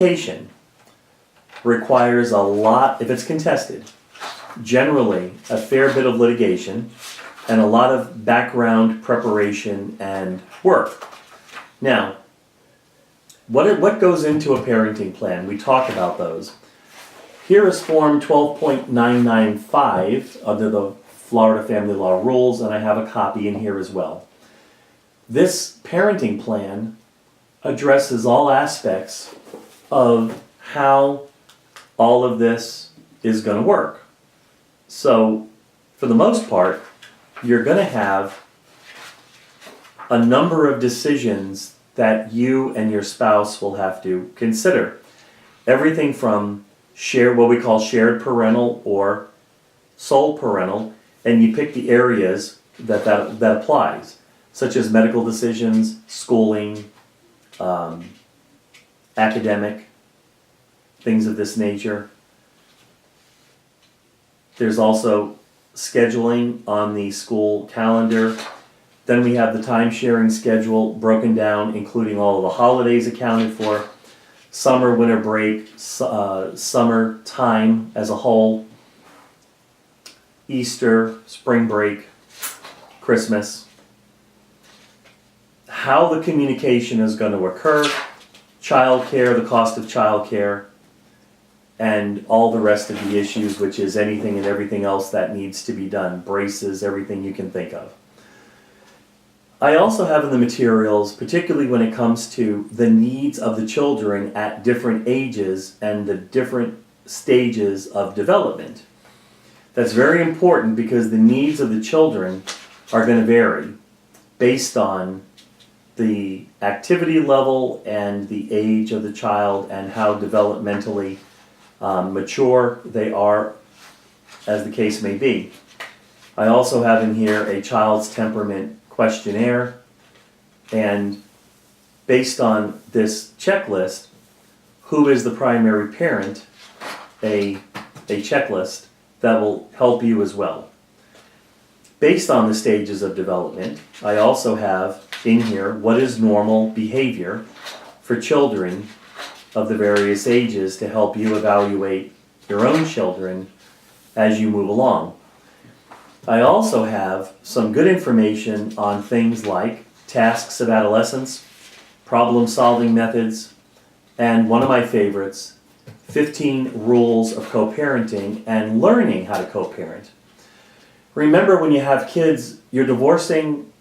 Relocation requires a lot, if it's contested, generally a fair bit of litigation and a lot of background preparation and work. Now, what goes into a parenting plan? We talk about those. Here is Form 12.995 under the Florida Family Law Rules, and I have a copy in here as well. This parenting plan addresses all aspects of how all of this is going to work. So, for the most part, you're going to have a number of decisions that you and your spouse will have to consider. Everything from what we call shared parental or sole parental, and you pick the areas that applies, such as medical decisions, schooling, academic, things of this nature. There's also scheduling on the school calendar. Then we have the time-sharing schedule broken down, including all of the holidays accounted for, summer, winter break, summer time as a whole, Easter, spring break, Christmas, how the communication is going to occur, childcare, the cost of childcare, and all the rest of the issues, which is anything and everything else that needs to be done, braces, everything you can think of. I also have in the materials, particularly when it comes to the needs of the children at different ages and the different stages of development. That's very important because the needs of the children are going to vary based on the activity level and the age of the child and how developmentally mature they are, as the case may be. I also have in here a child's temperament questionnaire, and based on this checklist, who is the primary parent, a checklist that will help you as well. Based on the stages of development, I also have in here what is normal behavior for children of the various ages to help you evaluate your own children as you move along. I also have some good information on things like tasks of adolescence, problem-solving methods, and one of my favorites, 15 rules of co-parenting and learning how to co-parent. Remember, when you have kids, you're divorcing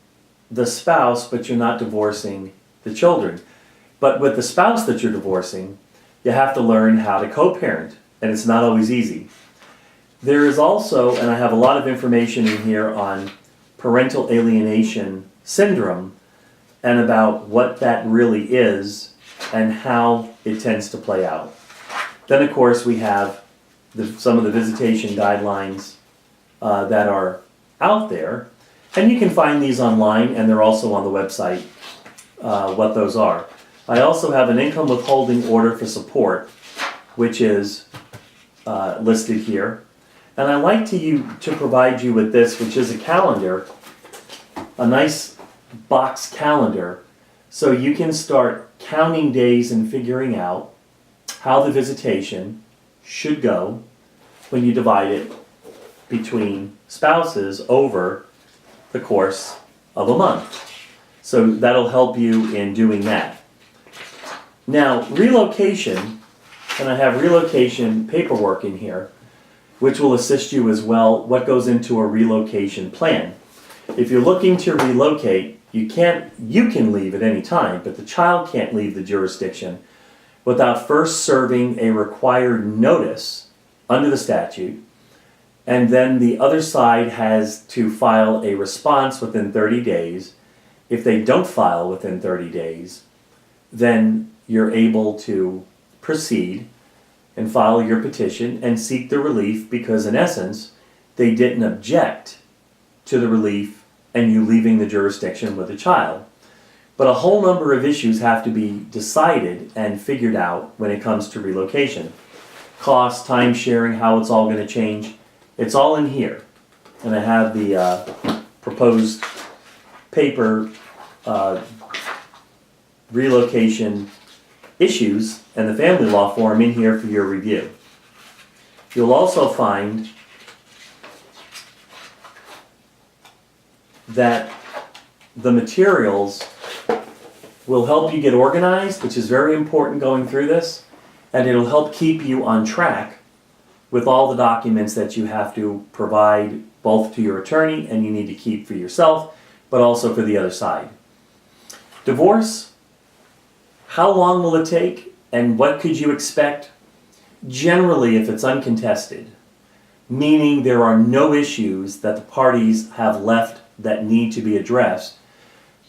the spouse, but you're not divorcing the children. But with the spouse that you're divorcing, you have to learn how to co-parent, and it's not always easy. There is also, and I have a lot of information in here on parental alienation syndrome and about what that really is and how it tends to play out. Then, of course, we have some of the visitation guidelines that are out there, and you can find these online, and they're also on the website, what those are. I also have an income withholding order for support, which is listed here. And I'd like to provide you with this, which is a calendar, a nice box calendar, so you can start counting days and figuring out how the visitation should go when you divide it between spouses over the course of a month. So that'll help you in doing that. Now, relocation, and I have relocation paperwork in here, which will assist you as well, what goes into a relocation plan. If you're looking to relocate, you can leave at any time, but the child can't leave the jurisdiction without first serving a required notice under the statute, and then the other side has to file a response within 30 days. If they don't file within 30 days, then you're able to proceed and file your petition and seek the relief, because in essence, they didn't object to the relief and you leaving the jurisdiction with the child. But a whole number of issues have to be decided and figured out when it comes to relocation. Cost, time sharing, how it's all going to change. It's all in here. And I have the proposed paper relocation issues and the family law form in here for your review. You'll also find that the materials will help you get organized, which is very important going through this, and it'll help keep you on track with all the documents that you have to provide both to your attorney and you need to keep for yourself, but also for the other side. Divorce, how long will it take and what could you expect? Generally, if it's uncontested, meaning there are no issues that the parties have left that need to be addressed,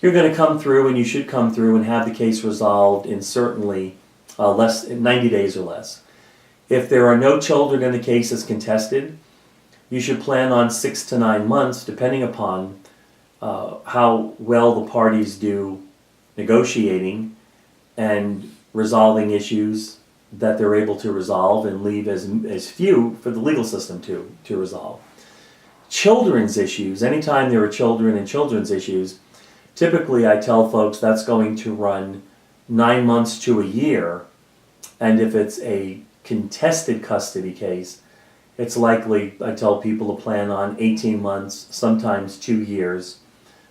you're going to come through, and you should come through and have the case resolved in certainly 90 days or less. If there are no children in the case that's contested, you should plan on 6 to 9 months, depending upon how well the parties do negotiating and resolving issues that they're able to resolve, and leave as few for the legal system to resolve. Children's issues, anytime there are children and children's issues, typically I tell folks that's going to run 9 months to a year, and if it's a contested custody case, it's likely, I tell people, to plan on 18 months, sometimes 2 years,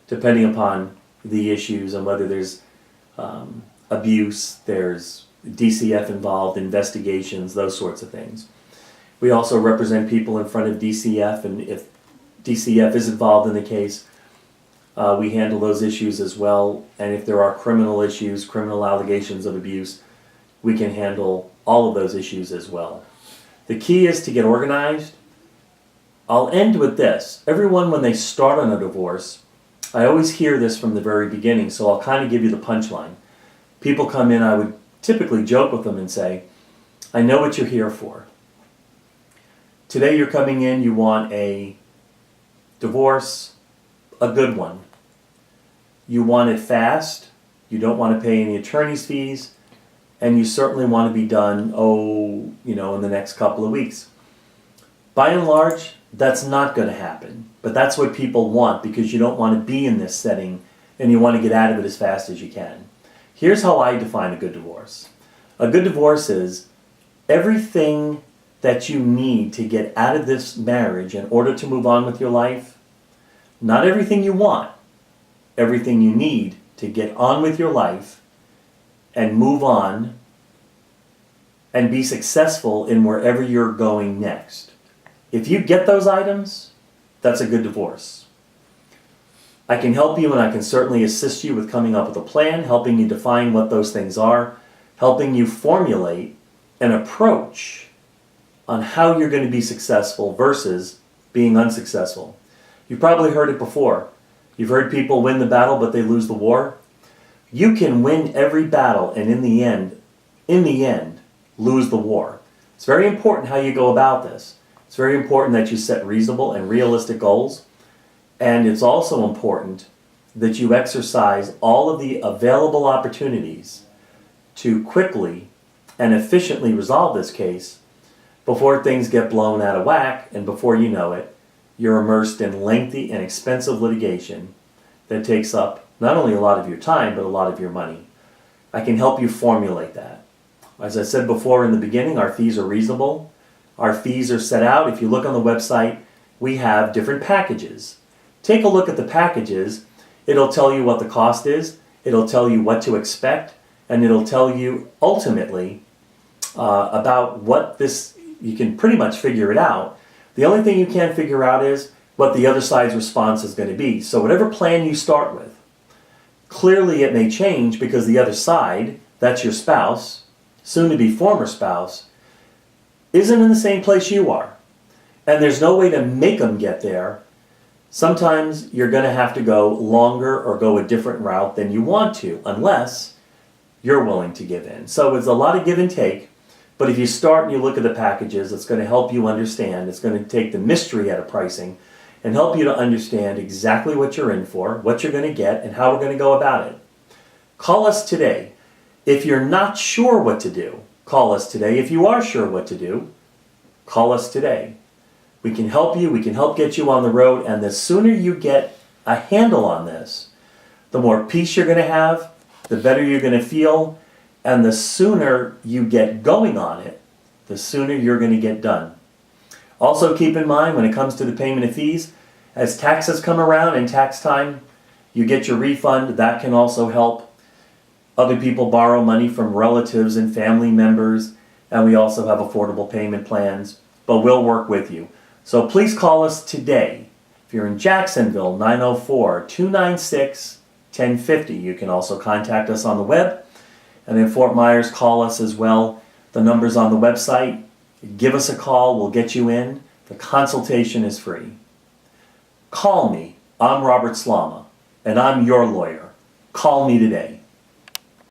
depending upon the issues and whether there's abuse, there's DCF involved, investigations, those sorts of things. We also represent people in front of DCF, and if DCF is involved in the case, we handle those issues as well. And if there are criminal issues, criminal allegations of abuse, we can handle all of those issues as well. The key is to get organized. I'll end with this. Everyone, when they start on a divorce, I always hear this from the very beginning, so I'll kind of give you the punchline. People come in, I would typically joke with them and say, I know what you're here for. Today you're coming in, you want a divorce, a good one. You want it fast, you don't want to pay any attorney's fees, and you certainly want to be done, in the next couple of weeks. By and large, that's not going to happen, but that's what people want because you don't want to be in this setting and you want to get out of it as fast as you can. Here's how I define a good divorce. A good divorce is everything that you need to get out of this marriage in order to move on with your life. Not everything you want, everything you need to get on with your life and move on and be successful in wherever you're going next. If you get those items, that's a good divorce. I can help you, and I can certainly assist you with coming up with a plan, helping you define what those things are, helping you formulate an approach on how you're going to be successful versus being unsuccessful. You've probably heard it before. You've heard people win the battle, but they lose the war. You can win every battle and in the end, lose the war. It's very important how you go about this. It's very important that you set reasonable and realistic goals. And it's also important that you exercise all of the available opportunities to quickly and efficiently resolve this case before things get blown out of whack, and before you know it, you're immersed in lengthy and expensive litigation that takes up not only a lot of your time, but a lot of your money. I can help you formulate that. As I said before in the beginning, our fees are reasonable. Our fees are set out. If you look on the website, we have different packages. Take a look at the packages. It'll tell you what the cost is. It'll tell you what to expect. And it'll tell you ultimately about what this, you can pretty much figure it out. The only thing you can't figure out is what the other side's response is going to be. So whatever plan you start with, clearly it may change because the other side, that's your spouse, soon to be former spouse, isn't in the same place you are. And there's no way to make them get there. Sometimes you're going to have to go longer or go a different route than you want to, unless you're willing to give in. So it's a lot of give and take, but if you start and you look at the packages, it's going to help you understand. It's going to take the mystery out of pricing and help you to understand exactly what you're in for, what you're going to get, and how we're going to go about it. Call us today. If you're not sure what to do, call us today. If you are sure what to do, call us today. We can help you. We can help get you on the road. And the sooner you get a handle on this, the more peace you're going to have, the better you're going to feel, And the sooner you get going on it, the sooner you're going to get done. Also keep in mind, when it comes to the payment of fees, as taxes come around and tax time, you get your refund. That can also help. Other people borrow money from relatives and family members, and we also have affordable payment plans, but we'll work with you. So please call us today. If you're in Jacksonville, 904-296-1050. You can also contact us on the web. And in Fort Myers, call us as well. The number's on the website. Give us a call. We'll get you in. The consultation is free. Call me. I'm Robert Slama, and I'm your lawyer. Call me today.